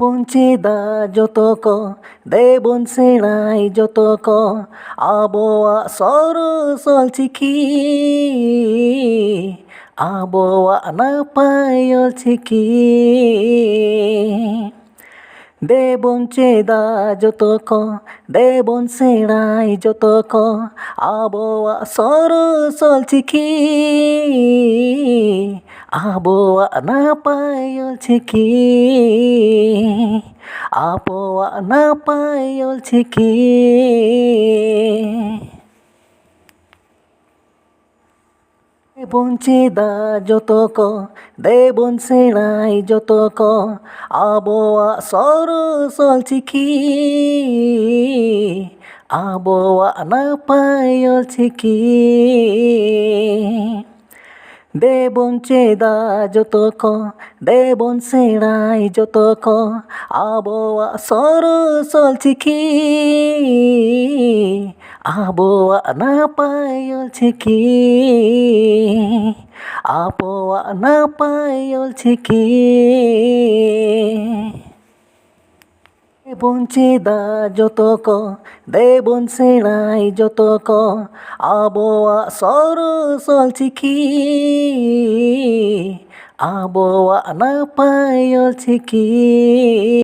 ᱫᱮᱵᱚᱱ ᱪᱮᱫᱟ ᱡᱚᱛᱚ ᱠᱚ, ᱫᱮᱵᱚᱱ ᱥᱮᱬᱟᱭ ᱡᱚᱛᱚ ᱠᱚ ᱟᱵᱚᱣᱟᱜ ᱥᱚᱨᱚᱥ ᱚᱞᱪᱤᱠᱤ, ᱟᱵᱚᱣᱟᱜ ᱱᱟᱯᱟᱭ ᱚᱞᱪᱤᱠᱤ᱾ ᱫᱮᱵᱚᱱ ᱪᱮᱫᱟ ᱡᱚᱛᱚ ᱠᱚ, ᱫᱮᱵᱚᱱ ᱥᱮᱬᱟᱭ ᱡᱚᱛᱚ ᱠᱚ ᱟᱵᱚᱣᱟᱜ ᱥᱚᱨᱚᱥ ᱚᱞᱪᱤᱠᱤ, ᱟᱵᱚᱣᱟᱜ ᱱᱟᱯᱟᱭ ᱚᱞᱪᱤᱠᱤ, ᱟᱵᱚᱣᱟᱜ ᱱᱟᱯᱟᱭ ᱚᱞᱪᱤᱠᱤ᱾ ᱫᱮᱵᱚᱱ ᱪᱮᱫᱟ ᱡᱚᱛᱚ ᱠᱚ, ᱫᱮᱵᱚᱱ ᱥᱮᱬᱟᱭ ᱡᱚᱛᱚ ᱠᱚ ᱟᱵᱚᱣᱟᱜ ᱥᱚᱨᱚᱥ ᱚᱞᱪᱤᱠᱤ, ᱟᱵᱚᱣᱟᱜ ᱱᱟᱯᱟᱭ ᱚᱞᱪᱤᱠᱤ᱾ ᱫᱮᱵᱚᱱ ᱪᱮᱫᱟ ᱡᱚᱛᱚ ᱠᱚ, ᱫᱮᱵᱚᱱ ᱥᱮᱬᱟᱭ ᱡᱚᱛᱚ ᱠᱚ ᱟᱵᱚᱣᱟᱜ ᱥᱚᱨᱚᱥ ᱚᱞᱪᱤᱠᱤ, ᱟᱵᱚᱣᱟᱜ ᱱᱟᱯᱟᱭ ᱚᱞᱪᱤᱠᱤ, ᱟᱵᱚᱣᱟᱜ ᱱᱟᱯᱟᱭ ᱚᱞᱪᱤᱠᱤ᱾ ᱫᱮᱵᱚᱱ ᱪᱮᱫᱟ ᱡᱚᱛᱚ ᱠᱚ, ᱫᱮᱵᱚᱱ ᱥᱮᱬᱟᱭ ᱡᱚᱛᱚ ᱠᱚ ᱟᱵᱚᱣᱟᱜ ᱥᱚᱨᱚᱥ ᱚᱞᱪᱤᱠᱤ, ᱟᱵᱚᱣᱟᱜ ᱱᱟᱯᱟᱭ ᱚᱞᱪᱤᱠᱤ᱾